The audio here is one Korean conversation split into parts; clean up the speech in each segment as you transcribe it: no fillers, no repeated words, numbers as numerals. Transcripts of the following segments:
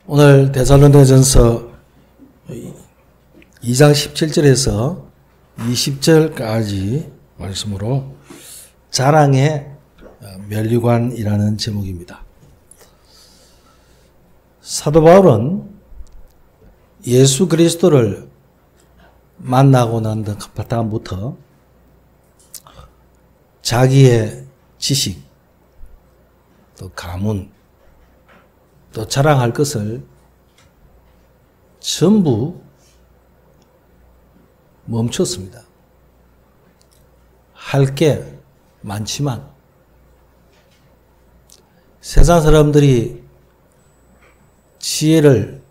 오늘 데살로니가전서 2장 17절에서 20절까지 말씀으로 자랑의 면류관이라는 제목입니다. 사도 바울은 예수 그리스도를 만나고 난 다음부터 자기의 지식, 또 가문, 또 자랑할 것을 전부 멈췄습니다. 할 게 많지만 세상 사람들이 지혜를,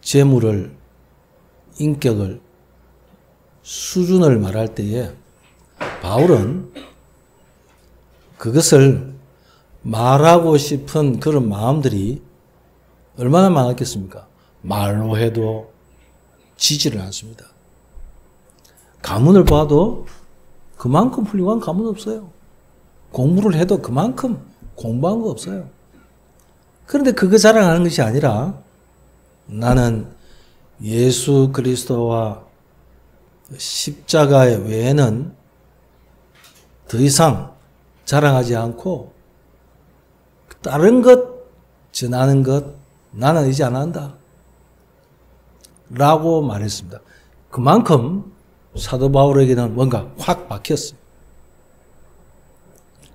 재물을, 인격을, 수준을 말할 때에 바울은 그것을 말하고 싶은 그런 마음들이 얼마나 많았겠습니까? 말로 해도 지지를 않습니다. 가문을 봐도 그만큼 훌륭한 가문 없어요. 공부를 해도 그만큼 공부한 거 없어요. 그런데 그거 자랑하는 것이 아니라 나는 예수 그리스도와 십자가 외에는 더 이상 자랑하지 않고 다른 것 전하는 것 나는 이제 안 한다 라고 말했습니다. 그만큼 사도 바울에게는 뭔가 확 박혔어요.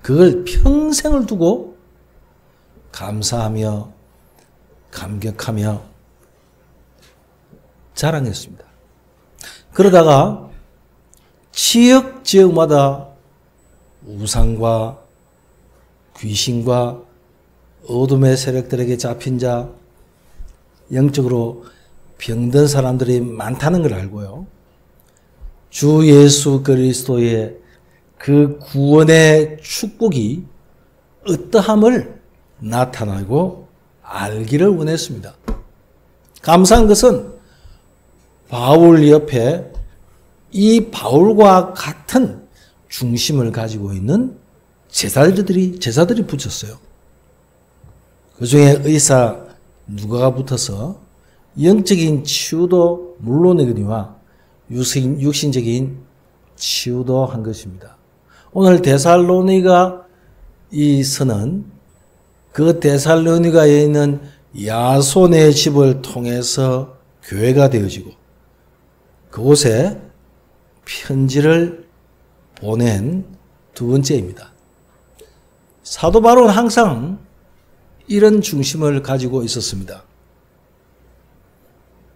그걸 평생을 두고 감사하며 감격하며 자랑했습니다. 그러다가 지역마다 우상과 귀신과 어둠의 세력들에게 잡힌 자, 영적으로 병든 사람들이 많다는 걸 알고요. 주 예수 그리스도의 그 구원의 축복이 어떠함을 나타나고 알기를 원했습니다. 감사한 것은 바울 옆에 이 바울과 같은 중심을 가지고 있는 제자들이 붙였어요. 그 중에 의사 누가가 붙어서 영적인 치유도 물론이거니와 육신적인 치유도 한 것입니다. 오늘 데살로니가 이 서는 그 데살로니가에 있는 야손의 집을 통해서 교회가 되어지고 그곳에 편지를 보낸 두 번째입니다. 사도 바울은 항상 이런 중심을 가지고 있었습니다.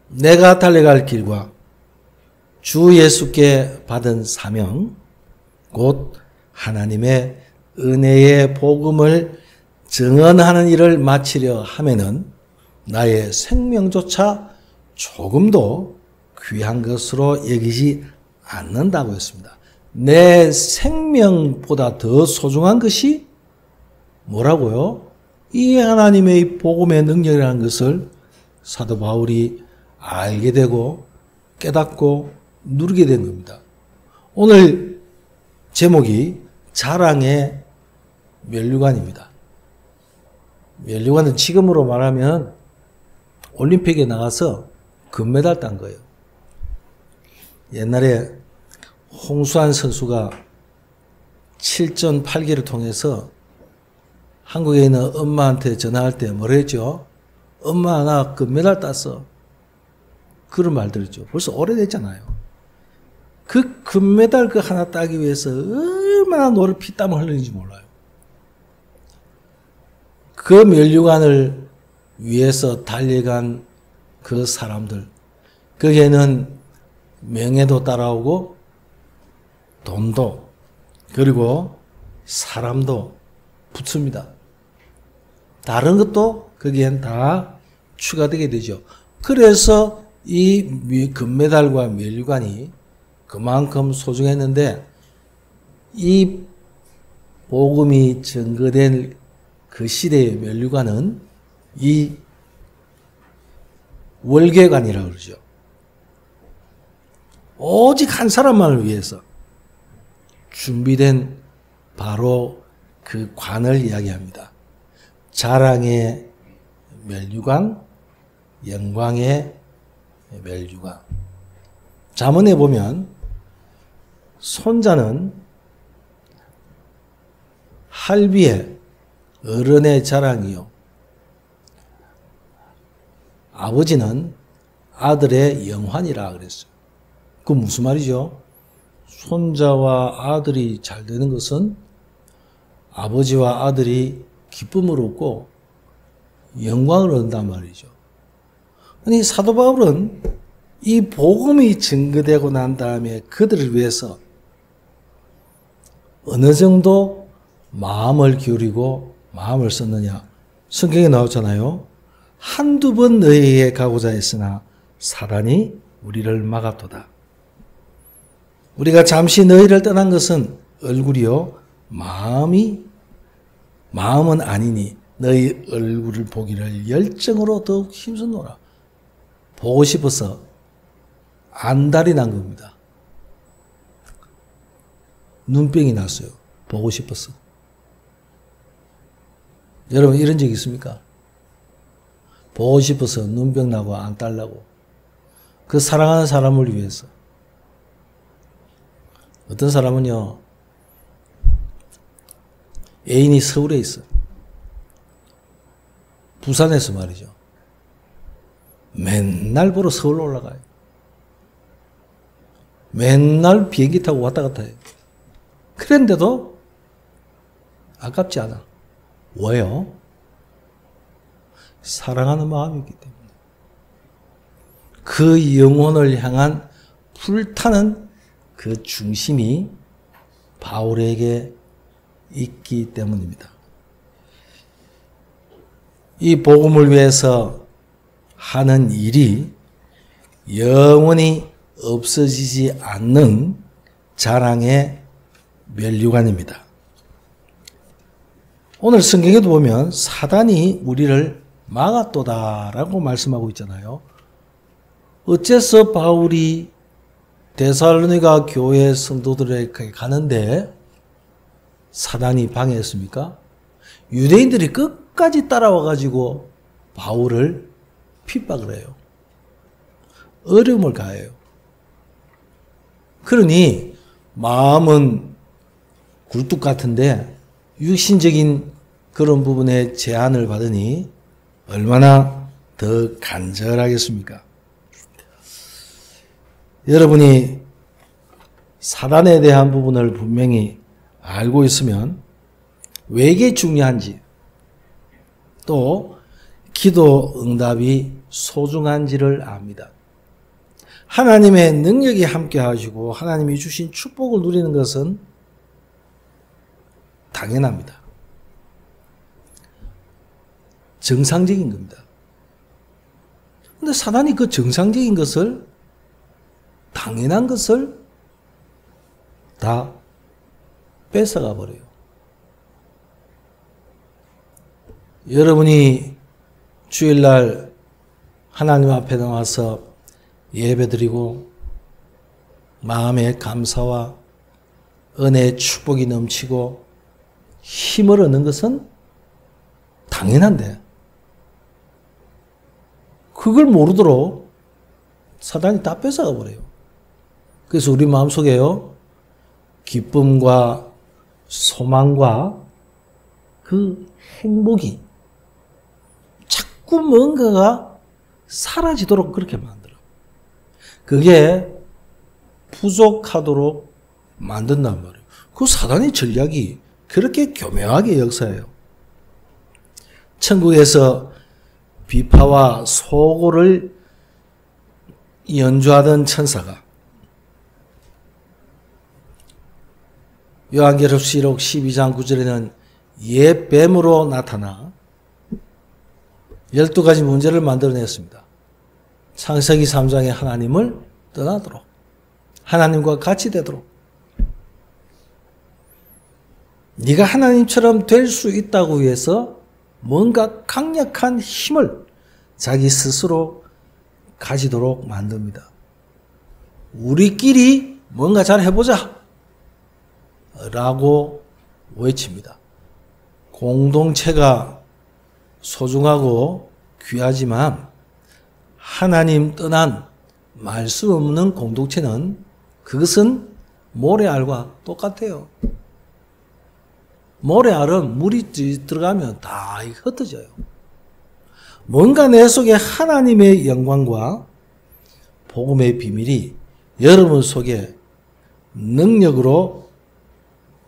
내가 달려갈 길과 주 예수께 받은 사명, 곧 하나님의 은혜의 복음을 증언하는 일을 마치려 하면은 나의 생명조차 조금도 귀한 것으로 여기지 않는다고 했습니다. 내 생명보다 더 소중한 것이 뭐라고요? 이 하나님의 복음의 능력이라는 것을 사도 바울이 알게 되고 깨닫고 누리게 된 겁니다. 오늘 제목이 자랑의 면류관입니다. 면류관은 지금으로 말하면 올림픽에 나가서 금메달 딴 거예요. 옛날에 홍수환 선수가 7전 8기를 통해서 한국에 있는 엄마한테 전화할 때 뭐라 했죠? 엄마 나 금메달 땄어. 그런 말 들었죠. 벌써 오래됐잖아요. 그 금메달 그 하나 따기 위해서 얼마나 피땀을 흘리는지 몰라요. 그 면류관을 위해서 달려간 그 사람들, 거기에는 명예도 따라오고 돈도 그리고 사람도 붙습니다. 다른 것도 거기엔 다 추가되게 되죠. 그래서 이 금메달과 면류관이 그만큼 소중했는데 이 복음이 증거된 그 시대의 면류관은 이 월계관이라고 그러죠. 오직 한 사람만을 위해서 준비된 바로 그 관을 이야기합니다. 자랑의 면류관, 영광의 멸류관. 잠언에 보면 손자는 할비의 어른의 자랑이요 아버지는 아들의 영환이라 그랬어요. 그 무슨 말이죠? 손자와 아들이 잘 되는 것은 아버지와 아들이 기쁨을 얻고 영광을 얻는단 말이죠. 아니 사도 바울은 이 복음이 증거되고 난 다음에 그들을 위해서 어느 정도 마음을 기울이고 마음을 썼느냐. 성경에 나오잖아요. 한두 번 너희에게 가고자 했으나 사단이 우리를 막았도다. 우리가 잠시 너희를 떠난 것은 얼굴이요 마음은 아니니 너희 얼굴을 보기를 열정으로 더욱 힘쓰노라. 보고 싶어서 안달이 난 겁니다. 눈병이 났어요. 보고 싶어서. 여러분 이런 적 있습니까? 보고 싶어서 눈병 나고 안달 나고 그 사랑하는 사람을 위해서. 어떤 사람은요 애인이 서울에 있어. 부산에서 말이죠. 맨날 보러 서울로 올라가요. 맨날 비행기 타고 왔다 갔다 해요. 그런데도 아깝지 않아. 왜요? 사랑하는 마음이기 때문에. 그 영혼을 향한 불타는 그 중심이 바울에게 있기 때문입니다. 이 복음을 위해서 하는 일이 영원히 없어지지 않는 자랑의 멸류관입니다. 오늘 성경에도 보면 사단이 우리를 막았도다라고 말씀하고 있잖아요. 어째서 바울이 데살로니가 교회 성도들에게 가는데 사단이 방해했습니까? 유대인들이 끝까지 따라와가지고 바울을 핍박을 해요. 어려움을 가해요. 그러니 마음은 굴뚝 같은데 육신적인 그런 부분에 제한을 받으니 얼마나 더 간절하겠습니까? 여러분이 사단에 대한 부분을 분명히 알고 있으면 왜 이게 중요한지 또 기도 응답이 소중한지를 압니다. 하나님의 능력이 함께 하시고 하나님이 주신 축복을 누리는 것은 당연합니다. 정상적인 겁니다. 그런데 사단이 그 정상적인 것을 당연한 것을 다 뺏어가 버려요. 여러분이 주일날 하나님 앞에 나와서 예배드리고 마음의 감사와 은혜의 축복이 넘치고 힘을 얻는 것은 당연한데 그걸 모르도록 사단이 다 뺏어가 버려요. 그래서 우리 마음속에요 기쁨과 소망과 그 행복이 자꾸 뭔가가 사라지도록 그렇게 만들어. 그게 부족하도록 만든단 말이에요. 그 사단의 전략이 그렇게 교묘하게 역사해요. 천국에서 비파와 소고를 연주하던 천사가 요한계시록 12장 9절에는 옛 뱀으로 나타나 12가지 문제를 만들어냈습니다. 창세기 3장에 하나님을 떠나도록 하나님과 같이 되도록 네가 하나님처럼 될 수 있다고 해서 뭔가 강력한 힘을 자기 스스로 가지도록 만듭니다. 우리끼리 뭔가 잘 해보자 라고 외칩니다. 공동체가 소중하고 귀하지만 하나님 떠난 말씀 없는 공동체는 그것은 모래알과 똑같아요. 모래알은 물이 들어가면 다 흩어져요. 뭔가 내 속에 하나님의 영광과 복음의 비밀이 여러분 속에 능력으로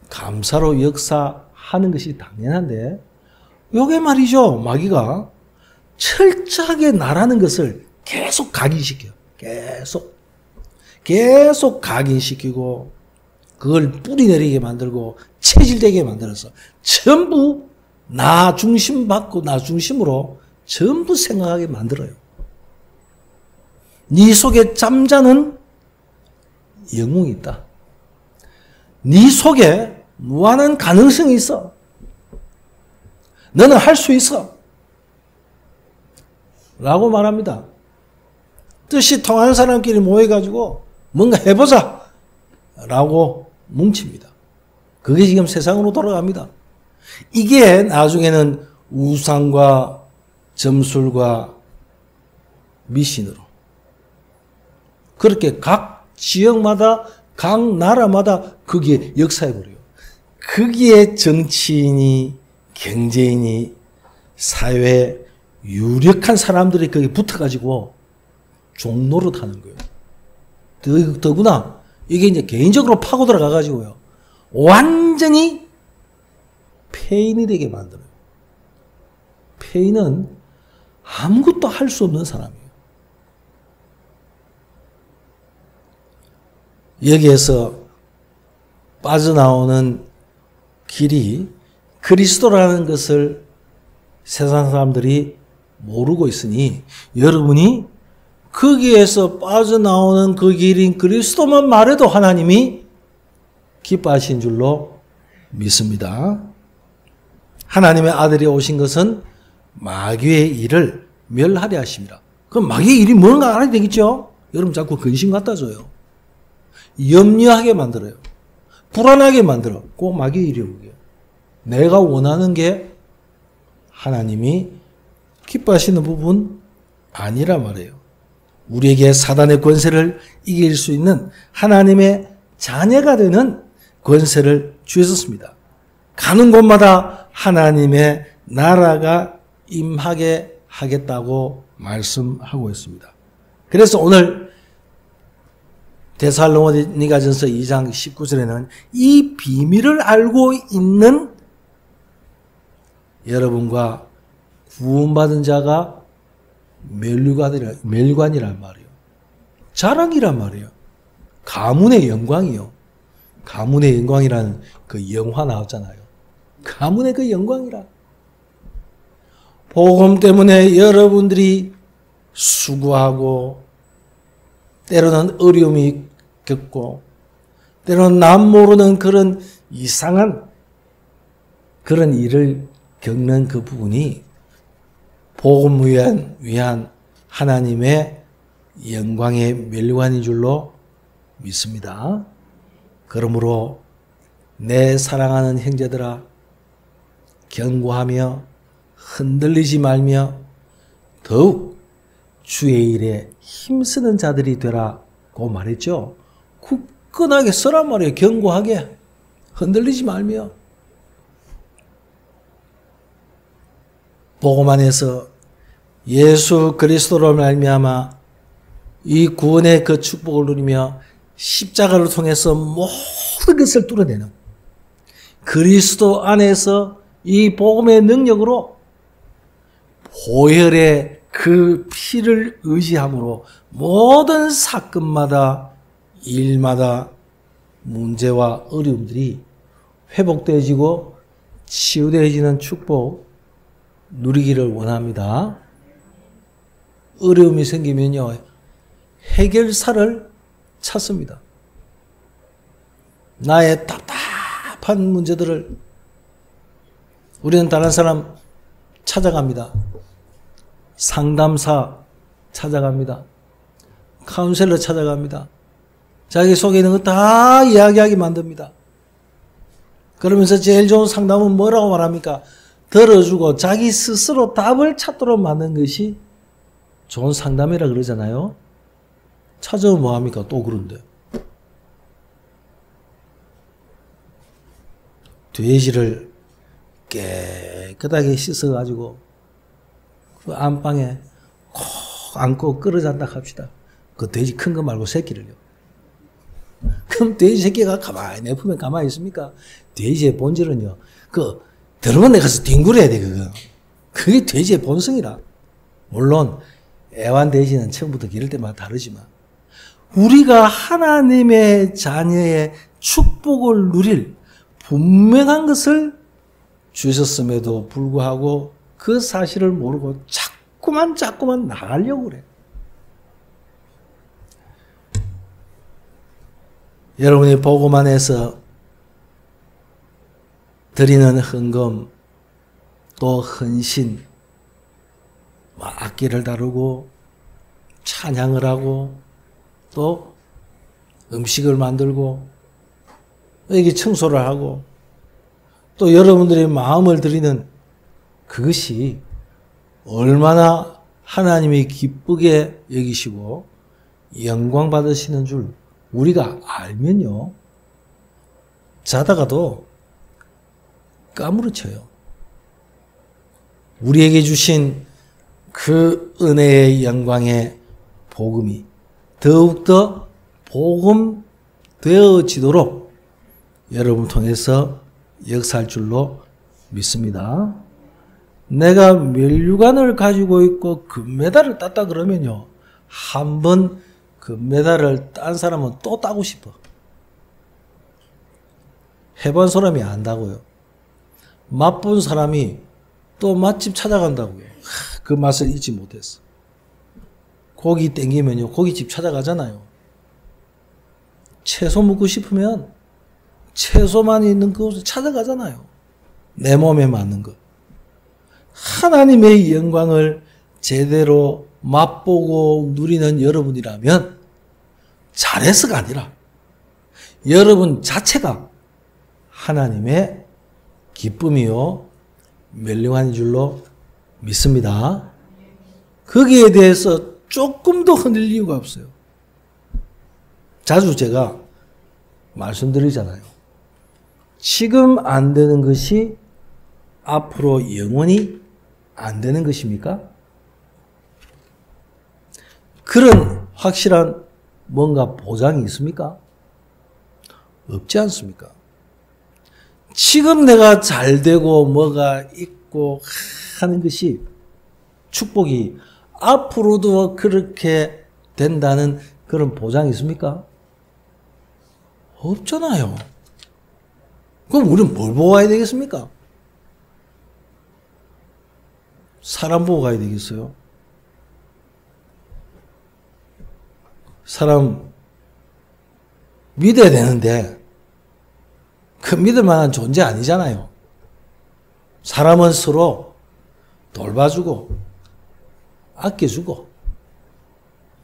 감사로 역사하는 것이 당연한데, 요게 말이죠. 마귀가 철저하게 나라는 것을 계속 각인시켜요. 계속 각인시키고 그걸 뿌리내리게 만들고 체질되게 만들어서 전부 나 중심 받고 나 중심으로 전부 생각하게 만들어요. 네 속에 잠자는 영웅이 있다. 네 속에 무한한 가능성이 있어. 너는 할 수 있어. 라고 말합니다. 뜻이 통하는 사람끼리 모여가지고 뭔가 해보자. 라고 뭉칩니다. 그게 지금 세상으로 돌아갑니다. 이게 나중에는 우상과 점술과 미신으로 그렇게 각 지역마다 각 나라마다 거기에 역사해버려요. 거기에 정치인이 경제인이 사회에 유력한 사람들이 거기 붙어가지고 종노릇 하는 거예요. 더구나 이게 이제 개인적으로 파고 들어가가지고요. 완전히 폐인이 되게 만들어요. 폐인은 아무것도 할 수 없는 사람이에요. 여기에서 빠져나오는 길이 그리스도라는 것을 세상 사람들이 모르고 있으니 여러분이 거기에서 빠져나오는 그 길인 그리스도만 말해도 하나님이 기뻐하신 줄로 믿습니다. 하나님의 아들이 오신 것은 마귀의 일을 멸하려 하십니다. 그럼 마귀의 일이 뭔가 알아야 되겠죠? 여러분 자꾸 근심 갖다 줘요. 염려하게 만들어요. 불안하게 만들어. 꼭 마귀의 일이에요. 내가 원하는 게 하나님이 기뻐하시는 부분 아니라 말이에요. 우리에게 사단의 권세를 이길 수 있는 하나님의 자녀가 되는 권세를 주셨습니다. 가는 곳마다 하나님의 나라가 임하게 하겠다고 말씀하고 있습니다. 그래서 오늘 데살로니가전서 2장 19절에는 이 비밀을 알고 있는 여러분과 구원받은 자가 멸관이란 말이에요. 자랑이란 말이에요. 가문의 영광이요. 가문의 영광이라는 그 영화 나왔잖아요. 가문의 그 영광이라. 복음 때문에 여러분들이 수고하고 때로는 어려움이 겪고 때로는 남 모르는 그런 이상한 그런 일을 겪는 그 부분이 복음을 위한 하나님의 영광의 멸관인 줄로 믿습니다. 그러므로 내 사랑하는 형제들아 견고하며 흔들리지 말며 더욱 주의 일에 힘쓰는 자들이 되라고 말했죠. 굳건하게 서란 말이에요. 견고하게 흔들리지 말며 복음 안에서 예수 그리스도로 말미암아 이 구원의 그 축복을 누리며 십자가를 통해서 모든 것을 뚫어내는 그리스도 안에서 이 복음의 능력으로 보혈의 그 피를 의지함으로 모든 사건마다 일마다 문제와 어려움들이 회복되어지고 치유되어지는 축복 누리기를 원합니다. 어려움이 생기면요, 해결사를 찾습니다. 나의 답답한 문제들을 우리는 다른 사람 찾아갑니다. 상담사 찾아갑니다. 카운셀러 찾아갑니다. 자기 속에 있는 거 다 이야기하게 만듭니다. 그러면서 제일 좋은 상담은 뭐라고 말합니까? 들어주고 자기 스스로 답을 찾도록 만든 것이 좋은 상담이라 그러잖아요. 찾아오면 뭐합니까? 또 그런데. 돼지를 깨끗하게 씻어가지고 그 안방에 콕 안고 끌어잔다 합시다. 그 돼지 큰 거 말고 새끼를요. 그럼 돼지 새끼가 가만히 내품에 가만히 있습니까? 돼지의 본질은요. 그 들어만 내가서 뒹굴어야 돼 그거. 그게 돼지의 본성이라. 물론 애완돼지는 처음부터 기를 때마다 다르지만 우리가 하나님의 자녀의 축복을 누릴 분명한 것을 주셨음에도 불구하고 그 사실을 모르고 자꾸만 나가려고 그래. 여러분이 보고만 해서 드리는 헌금 또 헌신 악기를 다루고 찬양을 하고 또 음식을 만들고 여기 청소를 하고 또 여러분들의 마음을 드리는 그것이 얼마나 하나님이 기쁘게 여기시고 영광 받으시는 줄 우리가 알면요. 자다가도 까무러쳐요. 우리에게 주신 그 은혜의 영광의 복음이 더욱더 복음 되어지도록 여러분 통해서 역사할 줄로 믿습니다. 내가 멸류관을 가지고 있고 금메달을 땄다 그러면요. 한번 금메달을 딴 사람은 또 따고 싶어. 해본 사람이 안다고요. 맛본 사람이 또 맛집 찾아간다고요. 그 맛을 잊지 못했어. 고기 땡기면요. 고깃집 찾아가잖아요. 채소 먹고 싶으면 채소만 있는 그곳을 찾아가잖아요. 내 몸에 맞는 것. 하나님의 영광을 제대로 맛보고 누리는 여러분이라면 잘해서가 아니라 여러분 자체가 하나님의 기쁨이요 멸류관인 줄로 믿습니다. 거기에 대해서 조금도 흔들 이유가 없어요. 자주 제가 말씀드리잖아요. 지금 안 되는 것이 앞으로 영원히 안 되는 것입니까? 그런 확실한 뭔가 보장이 있습니까? 없지 않습니까? 지금 내가 잘 되고 뭐가 있고 하는 것이 축복이 앞으로도 그렇게 된다는 그런 보장이 있습니까? 없잖아요. 그럼 우리는 뭘 보고 가야 되겠습니까? 사람 보고 가야 되겠어요? 사람 믿어야 되는데 그 믿을 만한 존재 아니잖아요. 사람은 서로 돌봐주고 아껴주고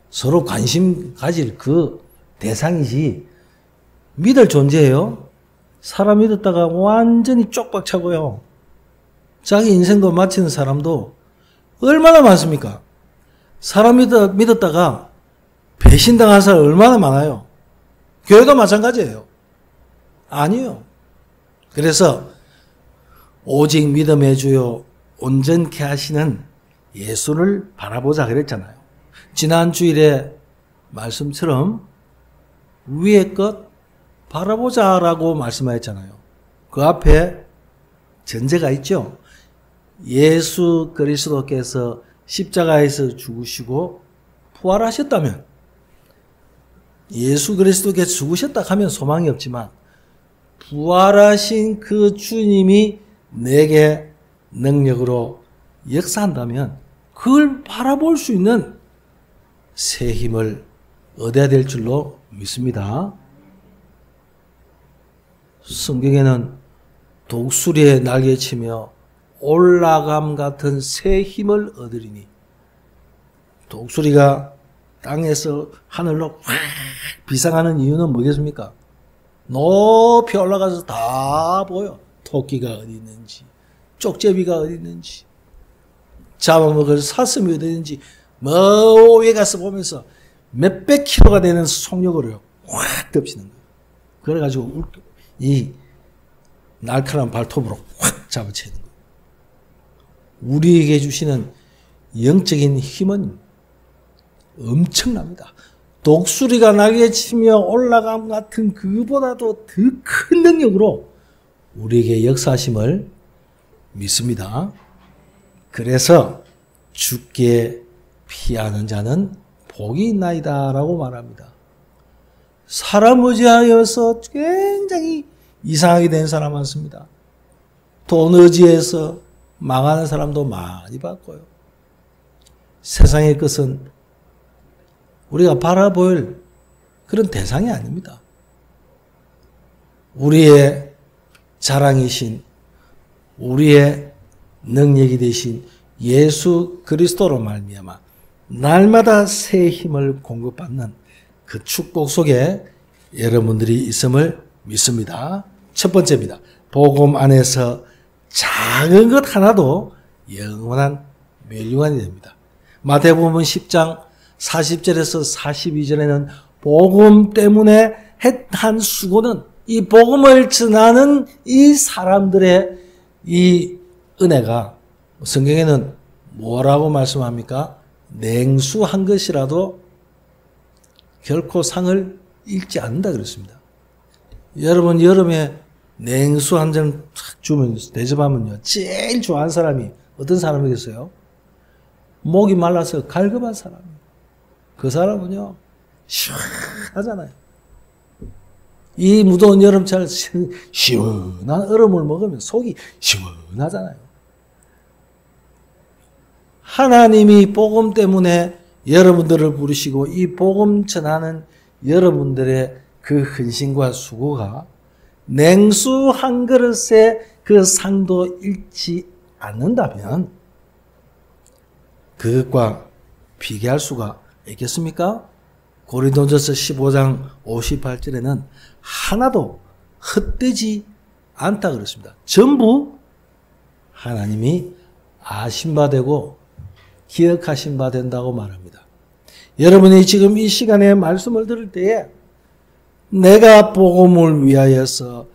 서로 관심 가질 그 대상이지 믿을 존재예요. 사람 믿었다가 완전히 쪽박 차고요. 자기 인생도 마치는 사람도 얼마나 많습니까? 사람 믿었다가 배신당한 사람 얼마나 많아요. 교회도 마찬가지예요. 아니요. 그래서 오직 믿음의 주요 온전케 하시는 예수를 바라보자 그랬잖아요. 지난 주일에 말씀처럼 위의 것 바라보자라고 말씀하셨잖아요. 그 앞에 전제가 있죠. 예수 그리스도께서 십자가에서 죽으시고 부활하셨다면 예수 그리스도께서 죽으셨다 하면 소망이 없지만 부활하신 그 주님이 내게 능력으로 역사한다면 그걸 바라볼 수 있는 새 힘을 얻어야 될 줄로 믿습니다. 성경에는 독수리에 날개치며 올라감 같은 새 힘을 얻으리니 독수리가 땅에서 하늘로 확 비상하는 이유는 뭐겠습니까? 높이 올라가서 다 보여. 토끼가 어디 있는지 쪽제비가 어디 있는지 잡아먹을 사슴이 어디 있는지 위에 가서 보면서 몇백 킬로가 되는 속력으로 확 덮치는 거예요. 그래가지고 이 날카로운 발톱으로 확 잡아채는 거예요. 우리에게 주시는 영적인 힘은 엄청납니다. 독수리가 날개치며 올라감 같은 그보다도 더 큰 능력으로 우리에게 역사하심을 믿습니다. 그래서 죽게 피하는 자는 복이 있나이다 라고 말합니다. 사람 의지하여서 굉장히 이상하게 된 사람 많습니다. 돈 의지해서 망하는 사람도 많이 봤고요. 세상의 것은 우리가 바라볼 그런 대상이 아닙니다. 우리의 자랑이신, 우리의 능력이 되신 예수 그리스도로 말미암아 날마다 새 힘을 공급받는 그 축복 속에 여러분들이 있음을 믿습니다. 첫 번째입니다. 복음 안에서 작은 것 하나도 영원한 멸류관이 됩니다. 마태복음 10장 40절에서 42절에는 복음 때문에 한 수고는 이 복음을 전하는 이 사람들의 이 은혜가 성경에는 뭐라고 말씀합니까? 냉수한 것이라도 결코 상을 잃지 않는다 그랬습니다. 여러분 여름에 냉수 한 잔 탁 주면 대접하면요 제일 좋아하는 사람이 어떤 사람이겠어요? 목이 말라서 갈급한 사람. 그 사람은요 시원하잖아요. 이 무더운 여름철 시원한 얼음을 먹으면 속이 시원하잖아요. 하나님이 복음 때문에 여러분들을 부르시고 이 복음 전하는 여러분들의 그 헌신과 수고가 냉수 한 그릇의 그 상도 잃지 않는다면 그것과 비교할 수가 있겠습니까? 고린도전서 15장 58절에는 하나도 헛되지 않다 그랬습니다. 전부 하나님이 아신 바 되고 기억하신 바 된다고 말합니다. 여러분이 지금 이 시간에 말씀을 들을 때에 내가 복음을 위하여서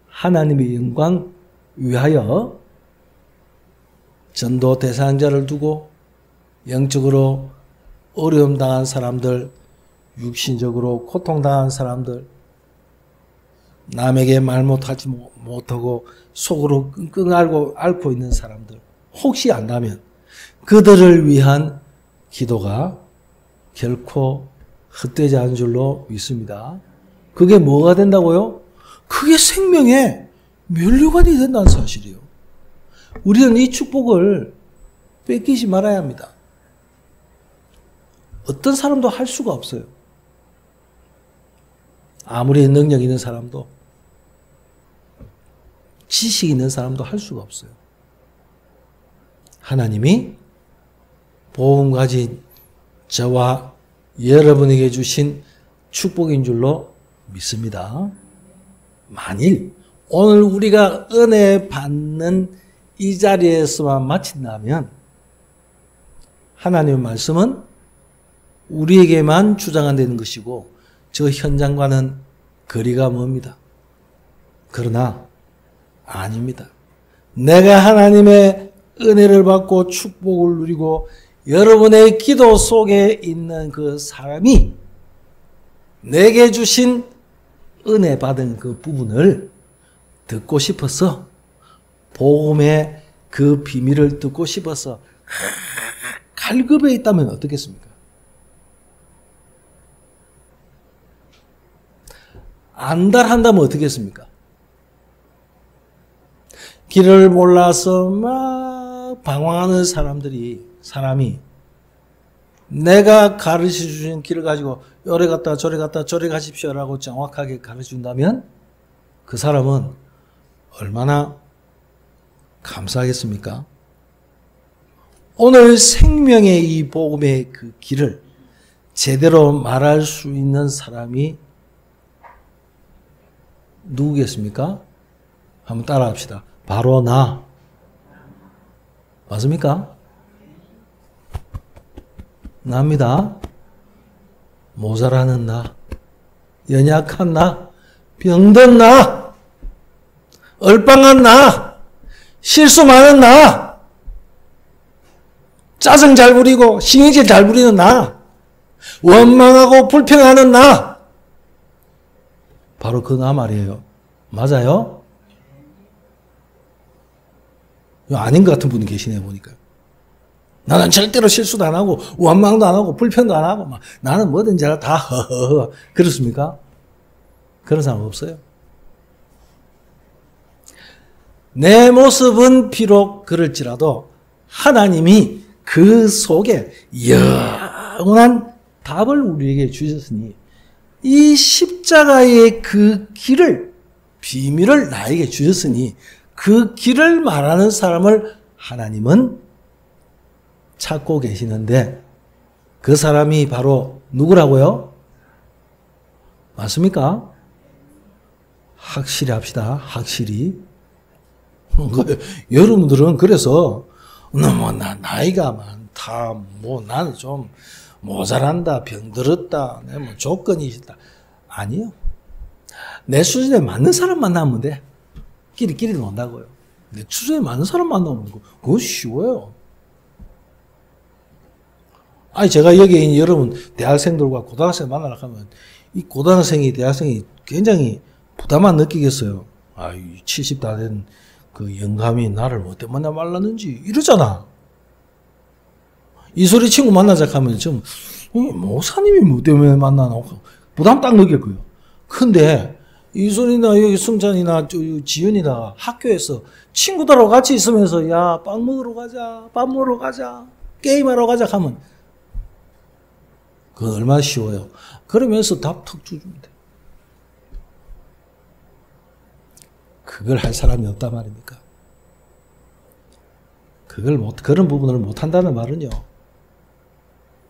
하나님의 영광 위하여 전도 대상자를 두고 영적으로 어려움 당한 사람들, 육신적으로 고통당한 사람들, 남에게 말 못하지 못하고 속으로 끙끙 앓고 있는 사람들, 혹시 안다면 그들을 위한 기도가 결코 헛되지 않은 줄로 믿습니다. 그게 뭐가 된다고요? 그게 생명의 면류관이 된다는 사실이에요. 우리는 이 축복을 뺏기지 말아야 합니다. 어떤 사람도 할 수가 없어요. 아무리 능력 있는 사람도, 지식 있는 사람도 할 수가 없어요. 하나님이 복음 가진 저와 여러분에게 주신 축복인 줄로 믿습니다. 만일 오늘 우리가 은혜 받는 이 자리에서만 마친다면 하나님의 말씀은 우리에게만 주장되는 것이고 저 현장과는 거리가 멉니다. 그러나 아닙니다. 내가 하나님의 은혜를 받고 축복을 누리고 여러분의 기도 속에 있는 그 사람이 내게 주신 은혜 받은 그 부분을 듣고 싶어서 복음의 그 비밀을 듣고 싶어서 갈급해 있다면 어떻겠습니까? 안달한다면 어떻겠습니까? 길을 몰라서 막 방황하는 사람이 내가 가르쳐 주신 길을 가지고 요래 갔다 저래 갔다 저래 가십시오라고 정확하게 가르쳐 준다면 그 사람은 얼마나 감사하겠습니까? 오늘 생명의 이 복음의 그 길을 제대로 말할 수 있는 사람이 누구겠습니까? 한번 따라합시다. 바로 나. 맞습니까? 납니다. 모자라는 나, 연약한 나, 병든 나, 얼빵한 나, 실수 많은 나, 짜증 잘 부리고 신경질 잘 부리는 나, 원망하고 불평하는 나, 바로 그 나 말이에요. 맞아요? 아닌 것 같은 분이 계시네 보니까. 나는 절대로 실수도 안 하고 원망도 안 하고 불평도 안 하고 막 나는 뭐든지 다 허허허. 그렇습니까? 그런 사람 없어요. 내 모습은 비록 그럴지라도 하나님이 그 속에 영원한 답을 우리에게 주셨으니 이 십자가의 그 길을 비밀을 나에게 주셨으니 그 길을 말하는 사람을 하나님은 찾고 계시는데 그 사람이 바로 누구라고요? 맞습니까? 확실히 합시다. 확실히. 여러분들은 그래서 너무 나이가 많다. 뭐 나는 좀 모자란다. 병들었다. 뭐 조건이 있다. 아니요. 내 수준에 맞는 사람 만나면 돼. 끼리끼리 논다고요. 내 수준에 맞는 사람 만나면 그거 쉬워요. 아니 제가 여기 있는 여러분 대학생들과 고등학생 만나러 가면 이 고등학생이 대학생이 굉장히 부담만 느끼겠어요. 아, 70 다 된 그 영감이 나를 뭐 때문에 말랐는지 이러잖아. 이 소리 친구 만나자 하면 좀 목사님이 뭐 때문에 만나나 부담 딱 느낄 거예요. 근데 이소리나 여기 승찬이나 지윤이나 학교에서 친구들하고 같이 있으면서 야, 빵 먹으러 가자, 밥 먹으러 가자, 게임하러 가자 하면 그건 얼마나 쉬워요. 그러면서 답 턱 주면 돼. 그걸 할 사람이 없단 말입니까? 그런 부분을 못 한다는 말은요.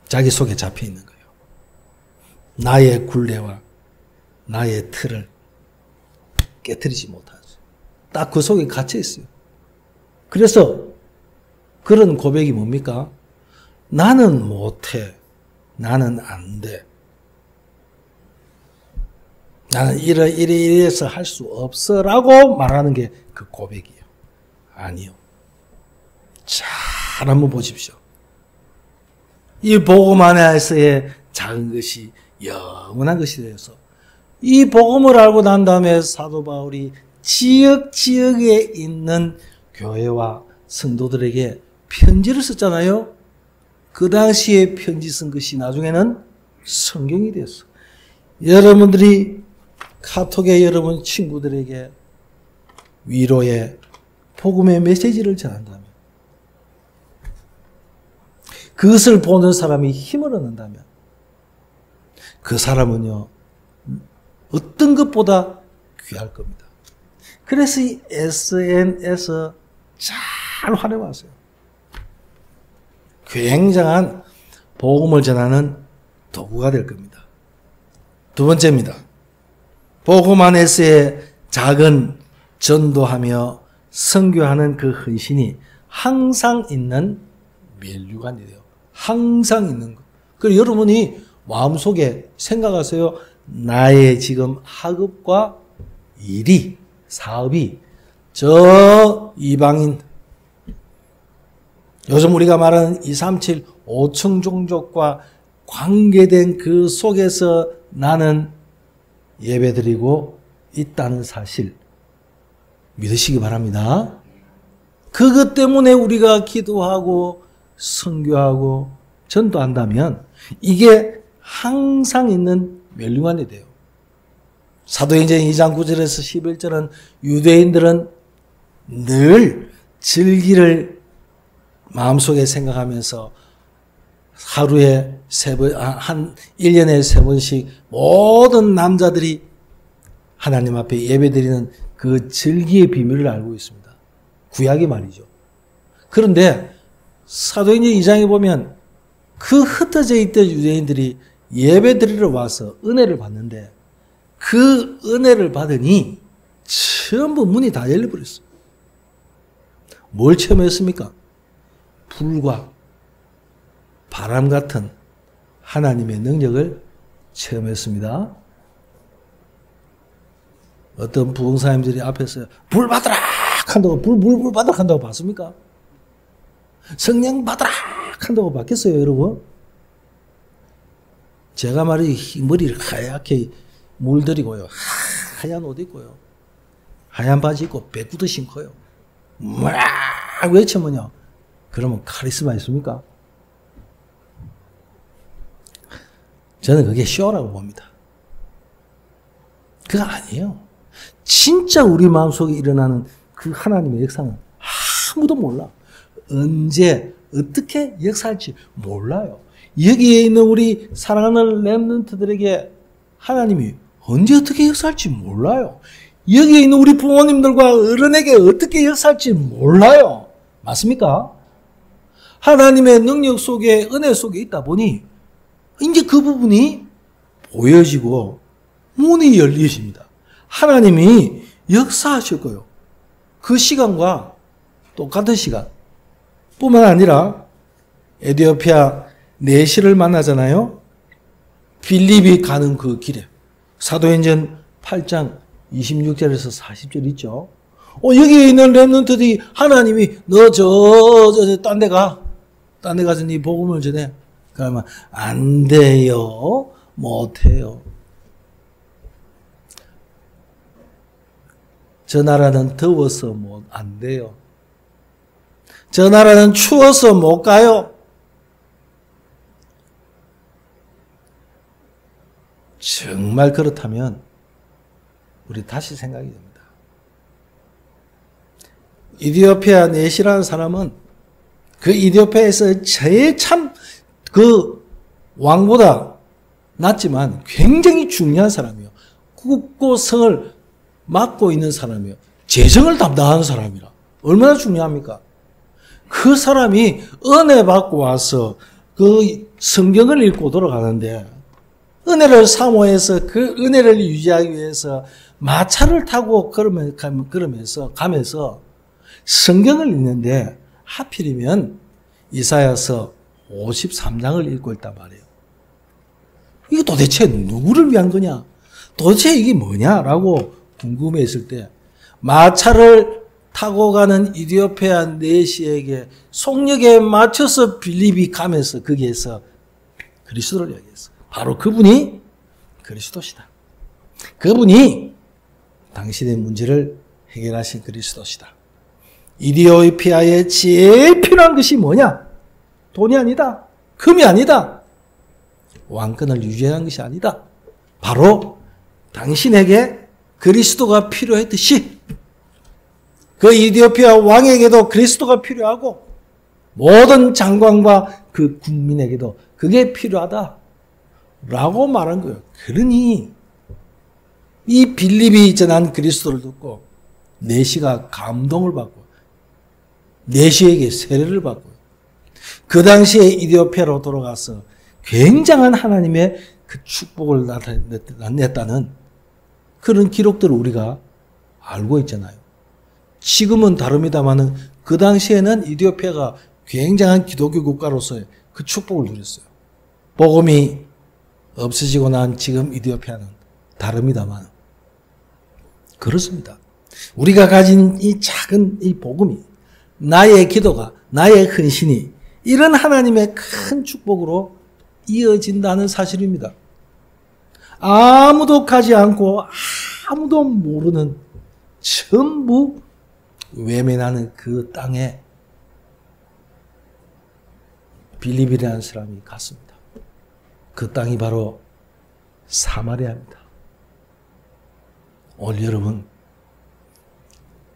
자기 속에 잡혀 있는 거예요. 나의 굴레와 나의 틀을 깨트리지 못하죠. 딱 그 속에 갇혀 있어요. 그래서 그런 고백이 뭡니까? 나는 못해. 나는 안 돼. 나는 이래서 할 수 없어 라고 말하는 게 그 고백이에요. 아니요. 잘 한번 보십시오. 이 복음 안에서의 작은 것이 영원한 것이 되어서 이 복음을 알고 난 다음에 사도 바울이 지역에 있는 교회와 성도들에게 편지를 썼잖아요. 그 당시에 편지 쓴 것이 나중에는 성경이 됐어. 여러분들이 카톡에 여러분 친구들에게 위로의 복음의 메시지를 전한다면 그것을 보는 사람이 힘을 얻는다면 그 사람은요 어떤 것보다 귀할 겁니다. 그래서 이 SNS 잘 활용하세요. 굉장한 복음을 전하는 도구가 될 겁니다. 두 번째입니다. 복음 안에서의 작은 전도하며 선교하는 그 헌신이 항상 있는 멸류관이 돼요. 항상 있는 거. 그리고 여러분이 마음속에 생각하세요. 나의 지금 학업과 일이, 사업이 저 이방인, 요즘 우리가 말하는 237 5층 종족과 관계된 그 속에서 나는 예배드리고 있다는 사실 믿으시기 바랍니다. 그것 때문에 우리가 기도하고 선교하고 전도한다면 이게 항상 있는 멸류관이 돼요. 사도행전 2장 9절에서 11절은 유대인들은 늘 절기를 마음속에 생각하면서 하루에 3번, 1년에 3번씩 모든 남자들이 하나님 앞에 예배드리는 그 절기의 비밀을 알고 있습니다. 구약이 말이죠. 그런데 사도행전 2장에 보면 그 흩어져 있던 유대인들이 예배드리러 와서 은혜를 받는데 그 은혜를 받으니 전부 문이 다 열려버렸어요. 뭘 체험했습니까? 불과 바람 같은 하나님의 능력을 체험했습니다. 어떤 부흥사님들이 앞에서 불 받으라 한다고 불 받으라 한다고 봤습니까? 성령 받으라 한다고 봤겠어요, 여러분? 제가 말이 머리를 하얗게 물들이고요. 하얀 옷 입고요. 하얀 바지 입고 배구도 신고요. 막 외치면요. 그러면 카리스마 있습니까? 저는 그게 쇼라고 봅니다. 그거 아니에요. 진짜 우리 마음속에 일어나는 그 하나님의 역사는 아무도 몰라. 언제 어떻게 역사할지 몰라요. 여기에 있는 우리 사랑하는 렘넌트들에게 하나님이 언제 어떻게 역사할지 몰라요. 여기에 있는 우리 부모님들과 어른에게 어떻게 역사할지 몰라요. 맞습니까? 하나님의 능력 속에 은혜 속에 있다 보니 이제 그 부분이 보여지고 문이 열리십니다. 하나님이 역사하실 거예요. 그 시간과 똑같은 시간 뿐만 아니라 에티오피아 내시를 만나잖아요. 빌립이 가는 그 길에 사도행전 8장 26절에서 40절 있죠. 여기에 있는 렘넌트들이 하나님이 너 딴 데 가. 딴 데 가서 네 복음을 전해. 그러면 안 돼요. 못해요. 저 나라는 더워서 안 돼요. 저 나라는 추워서 못 가요. 정말 그렇다면 우리 다시 생각이 됩니다. 이디오피아 넷이라는 사람은 그 이디오피아에서 제일 참 그 왕보다 낫지만 굉장히 중요한 사람이에요. 국고 성을 맡고 있는 사람이에요. 재정을 담당하는 사람이라. 얼마나 중요합니까? 그 사람이 은혜 받고 와서 그 성경을 읽고 돌아가는데 은혜를 사모해서 그 은혜를 유지하기 위해서 마차를 타고 가면서 성경을 읽는데 하필이면 이사야서 53장을 읽고 있단 말이에요. 이게 도대체 누구를 위한 거냐? 도대체 이게 뭐냐라고 궁금했을 때 마차를 타고 가는 이디오피아 내시에게 속력에 맞춰서 빌립이 가면서 거기에서 그리스도를 얘기했어요. 바로 그분이 그리스도시다. 그분이 당신의 문제를 해결하신 그리스도시다. 이디오피아에 제일 필요한 것이 뭐냐? 돈이 아니다. 금이 아니다. 왕권을 유지하는 것이 아니다. 바로 당신에게 그리스도가 필요했듯이 그 이디오피아 왕에게도 그리스도가 필요하고 모든 장관과 그 국민에게도 그게 필요하다. 라고 말한 거예요. 그러니 이 빌립이 전한 그리스도를 듣고 내시가 감동을 받고 내시에게 세례를 받고 그 당시에 이디오피아로 돌아가서 굉장한 하나님의 그 축복을 나타냈다는 그런 기록들을 우리가 알고 있잖아요. 지금은 다릅니다만은 그 당시에는 이디오피아가 굉장한 기독교 국가로서의 그 축복을 누렸어요. 복음이 없어지고 난 지금 이디오피아는 다릅니다만 그렇습니다. 우리가 가진 이 작은 이 복음이 나의 기도가 나의 헌신이 이런 하나님의 큰 축복으로 이어진다는 사실입니다. 아무도 가지 않고 아무도 모르는 전부 외면하는 그 땅에 빌립이라는 사람이 갔습니다. 그 땅이 바로 사마리아입니다. 오늘 여러분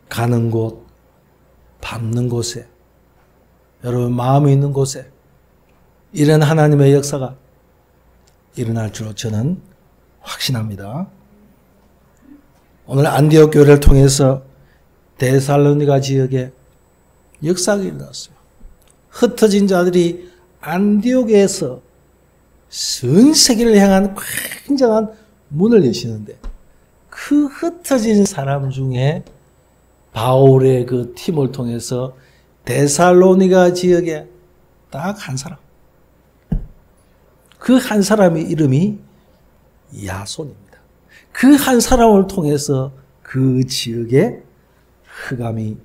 가는 곳, 밟는 곳에 여러분 마음이 있는 곳에 이런 하나님의 역사가 일어날 줄로 저는 확신합니다. 오늘 안디옥 교회를 통해서 데살로니가 지역에 역사가 일어났어요. 흩어진 자들이 안디옥에서 전 세계를 향한 굉장한 문을 여시는데 그 흩어진 사람 중에 바울의 그 팀을 통해서 데살로니가 지역에 딱 한 사람. 그 그 한 사람의 이름이 야손입니다. 그 한 사람을 통해서 그 지역에 흑암이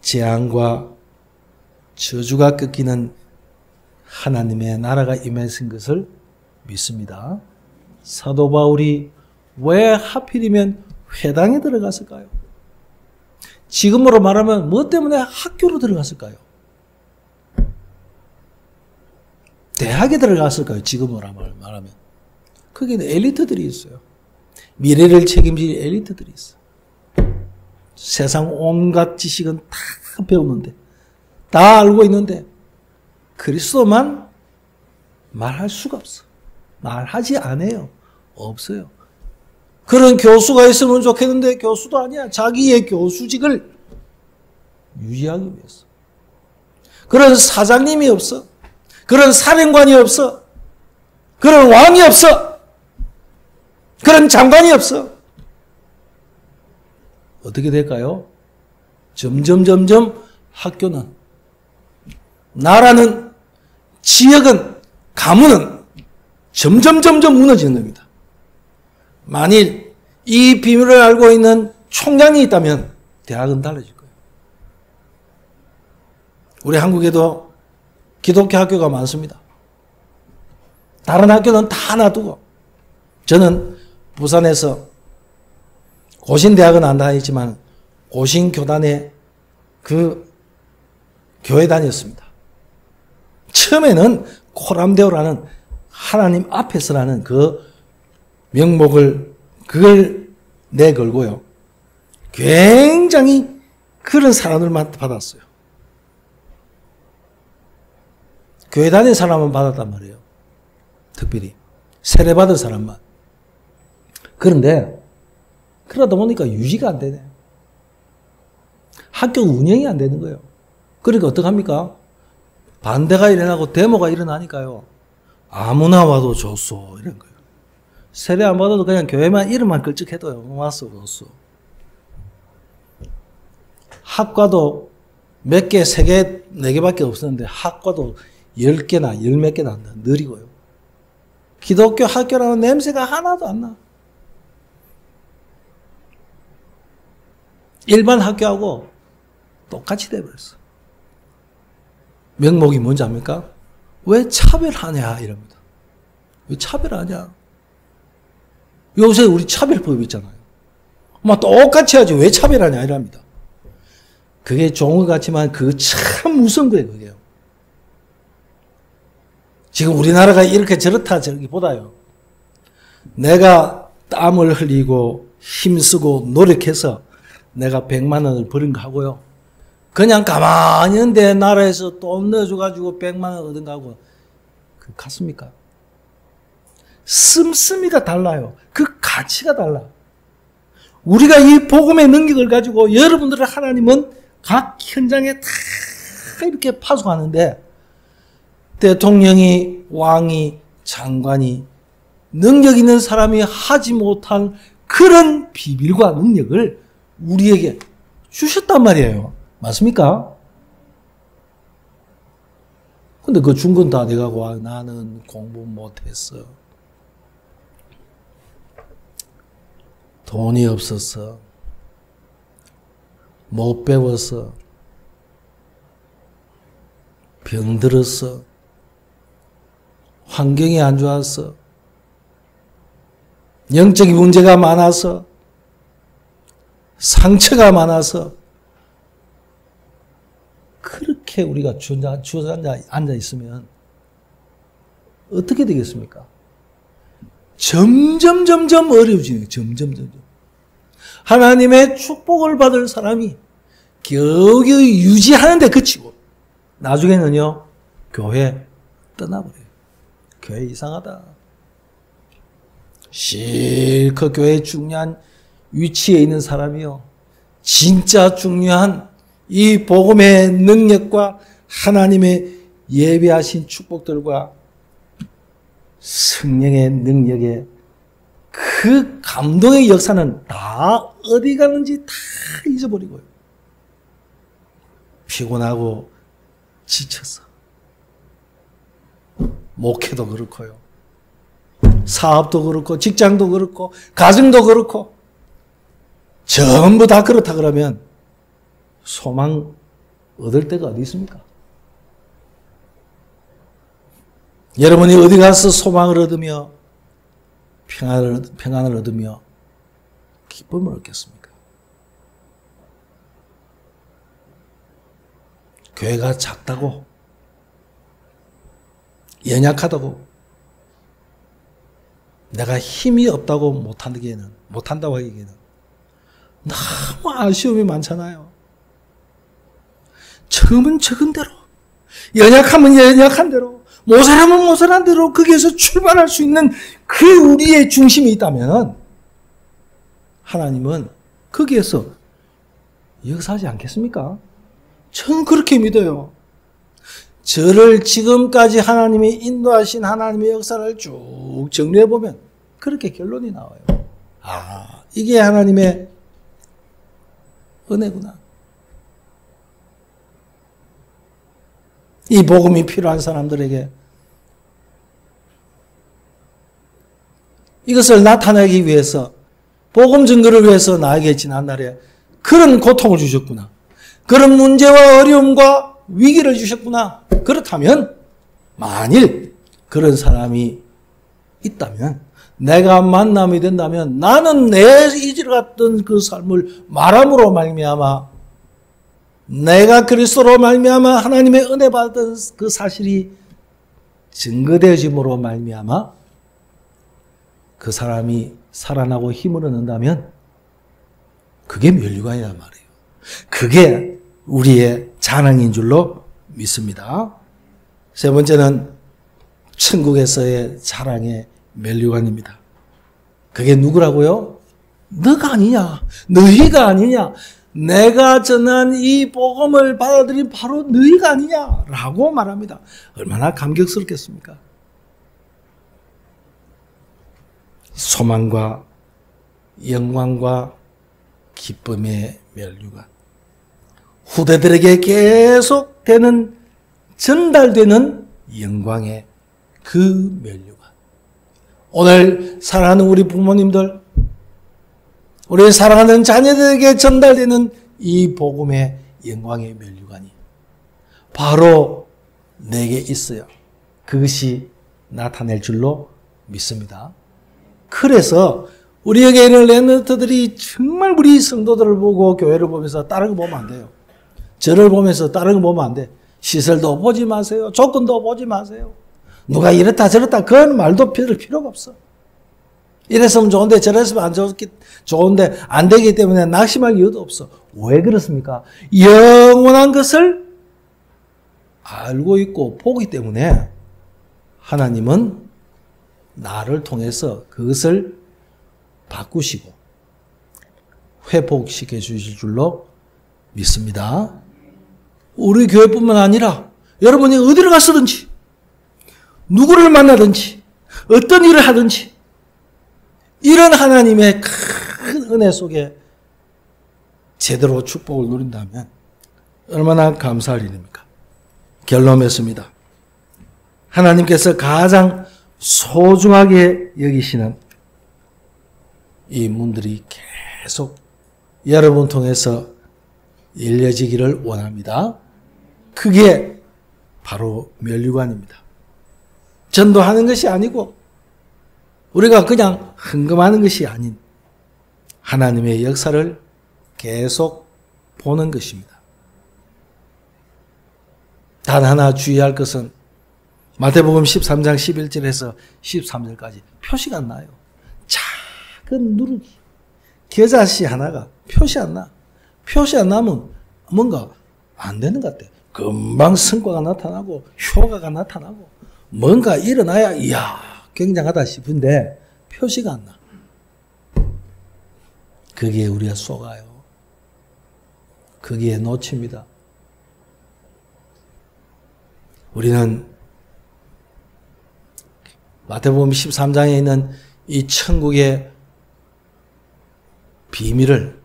재앙과 저주가 꺾이는 하나님의 나라가 임하신 것을 믿습니다. 사도 바울이 왜 하필이면 회당에 들어갔을까요? 지금으로 말하면 뭐 때문에 학교로 들어갔을까요? 대학에 들어갔을까요? 지금으로 말하면. 거기는 엘리트들이 있어요. 미래를 책임질 엘리트들이 있어요. 세상 온갖 지식은 다 배우는데, 다 알고 있는데 그리스도만 말할 수가 없어. 말하지 않아요. 없어요. 그런 교수가 있으면 좋겠는데 교수도 아니야. 자기의 교수직을 유지하기 위해서. 그런 사장님이 없어. 그런 사령관이 없어. 그런 왕이 없어. 그런 장관이 없어. 어떻게 될까요? 점점 학교는, 나라는, 지역은, 가문은 점점 무너지는 겁니다. 만일 이 비밀을 알고 있는 총장이 있다면 대학은 달라질 거예요. 우리 한국에도 기독교 학교가 많습니다. 다른 학교는 다 놔두고, 저는 부산에서 고신대학은 안 다니지만 고신교단에 그 교회 다녔습니다. 처음에는 코람데오라는 하나님 앞에서라는 그 명목을 그걸 내걸고요. 굉장히 그런 사람들만 받았어요. 교회 다닌 사람만 받았단 말이에요. 특별히 세례받은 사람만. 그런데 그러다 보니까 유지가 안 되네. 학교 운영이 안 되는 거예요. 그러니까 어떡합니까? 반대가 일어나고 데모가 일어나니까요. 아무나 와도 좋소 이런 거예요. 세례 안 받아도 그냥 교회만 이름만 걸쭉해도요. 왔어 좋소. 학과도 몇 개, 3개, 4개밖에 없었는데 학과도 10개나 10몇 개나 안 나. 느리고요. 기독교 학교라는 냄새가 하나도 안 나. 일반 학교하고 똑같이 돼버렸어. 명목이 뭔지 압니까? 왜 차별하냐 이럽니다. 왜 차별하냐? 요새 우리 차별법 있잖아요. 막 똑같이 하지 왜 차별하냐 이랍니다. 그게 좋은 것 같지만 그거 참 무서운 거예요. 그게요. 지금 우리나라가 이렇게 저렇다 저렇기보다요. 내가 땀을 흘리고 힘쓰고 노력해서 내가 100만 원을 버린 거 하고요. 그냥 가만히 있는데 나라에서 돈 넣어줘가지고 100만 원 얻은 거 하고 그 같습니까? 씀씀이가 달라요. 그 가치가 달라. 우리가 이 복음의 능력을 가지고 여러분들을 하나님은 각 현장에 다 이렇게 파송하는데 대통령이 왕이 장관이 능력 있는 사람이 하지 못한 그런 비밀과 능력을 우리에게 주셨단 말이에요. 맞습니까? 근데 그 준 건 다 내가 와 나는 공부 못했어. 돈이 없었어. 못 배웠어. 병들었어. 환경이 안 좋았어. 영적인 문제가 많아서. 상처가 많아서. 그렇게 우리가 주저 앉아 있으면 어떻게 되겠습니까? 점점 어려워지는 거예요. 점점. 하나님의 축복을 받을 사람이 겨우겨우 유지하는 데 그치고 나중에는요. 교회 떠나버려요. 교회 이상하다. 실컷 교회 중요한 위치에 있는 사람이요. 진짜 중요한 이 복음의 능력과 하나님의 예비하신 축복들과 성령의 능력에 그 감동의 역사는 다 어디 가는지 다 잊어버리고요. 피곤하고 지쳐서 목회도 그렇고요. 사업도 그렇고 직장도 그렇고 가정도 그렇고 전부 다 그렇다 그러면 소망 얻을 데가 어디 있습니까? 여러분이 어디 가서 소망을 얻으며 평안을 얻으며 기쁨을 얻겠습니까? 교회가 작다고, 연약하다고, 내가 힘이 없다고 못한다고 하기에는 너무 아쉬움이 많잖아요. 적으면 적은 대로, 연약하면 연약한 대로, 모자라면 모자란 대로 거기에서 출발할 수 있는 그 우리의 중심이 있다면 하나님은 거기에서 역사하지 않겠습니까? 저는 그렇게 믿어요. 저를 지금까지 하나님이 인도하신 하나님의 역사를 쭉 정리해보면 그렇게 결론이 나와요. 아, 이게 하나님의 은혜구나. 이 복음이 필요한 사람들에게 이것을 나타내기 위해서 복음 증거를 위해서 나에게 지난날에 그런 고통을 주셨구나. 그런 문제와 어려움과 위기를 주셨구나. 그렇다면 만일 그런 사람이 있다면 내가 만남이 된다면 나는 내 이질 같던 그 삶을 말함으로 말미암아 내가 그리스도로 말미암아 하나님의 은혜 받은 그 사실이 증거되어짐으로 말미암아 그 사람이 살아나고 힘을 얻는다면 그게 면류관이란 말이에요. 그게 우리의 자랑인 줄로 믿습니다. 세 번째는 천국에서의 자랑의 면류관입니다. 그게 누구라고요? 너가 아니냐? 너희가 아니냐? 내가 전한 이 복음을 받아들인 바로 너희가 아니냐라고 말합니다. 얼마나 감격스럽겠습니까? 소망과 영광과 기쁨의 면류관. 후대들에게 계속되는 전달되는 영광의 그 면류관. 오늘 사랑하는 우리 부모님들, 우리 사랑하는 자녀들에게 전달되는 이 복음의 영광의 면류관이 바로 내게 있어요. 그것이 나타낼 줄로 믿습니다. 그래서 우리에게 있는 렘넌트들이 정말 우리 성도들을 보고 교회를 보면서 다른 거 보면 안 돼요. 저를 보면서 다른 거 보면 안 돼. 시설도 보지 마세요. 조건도 보지 마세요. 누가 이렇다 저렇다 그런 말도 들을 필요가 없어. 이랬으면 좋은데 저랬으면 안 좋은데 안 되기 때문에 낙심할 이유도 없어. 왜 그렇습니까? 영원한 것을 알고 있고 보기 때문에 하나님은 나를 통해서 그것을 바꾸시고 회복시켜 주실 줄로 믿습니다. 우리 교회뿐만 아니라 여러분이 어디를 갔든지 누구를 만나든지 어떤 일을 하든지 이런 하나님의 큰 은혜 속에 제대로 축복을 누린다면 얼마나 감사할 일입니까? 결론 맺습니다. 하나님께서 가장 소중하게 여기시는 이 문들이 계속 여러분 통해서 열려지기를 원합니다. 그게 바로 면류관입니다. 전도하는 것이 아니고 우리가 그냥 흥금하는 것이 아닌 하나님의 역사를 계속 보는 것입니다. 단 하나 주의할 것은 마태복음 13장 11절에서 13절까지 표시가 안 나요. 작은 누르기. 겨자씨 하나가 표시 안 나. 표시 안 나면 뭔가 안 되는 것 같아. 금방 성과가 나타나고 효과가 나타나고 뭔가 일어나야 이야 굉장하다 싶은데 표시가 안 나. 거기에 우리가 속아요. 거기에 놓칩니다. 우리는 마태복음 13장에 있는 이 천국의 비밀을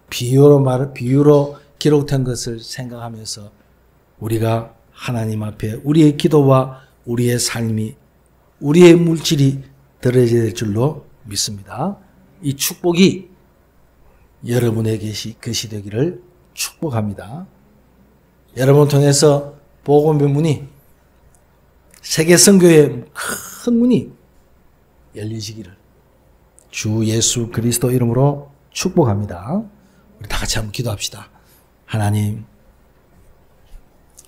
비유로 기록된 것을 생각하면서 우리가 하나님 앞에 우리의 기도와 우리의 삶이 우리의 물질이 들어져야 될 줄로 믿습니다. 이 축복이 여러분에게 것이 되기를 축복합니다. 여러분을 통해서 복음의 문이, 세계 선교의 큰 문이 열리시기를 주 예수 그리스도 이름으로 축복합니다. 우리 다 같이 한번 기도합시다. 하나님,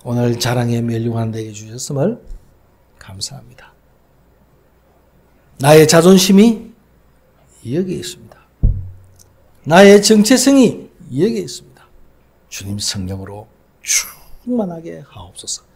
오늘 자랑의 멸류관 내게 주셨음을 감사합니다. 나의 자존심이 여기에 있습니다. 나의 정체성이 여기에 있습니다. 주님 성령으로 충만하게 하옵소서.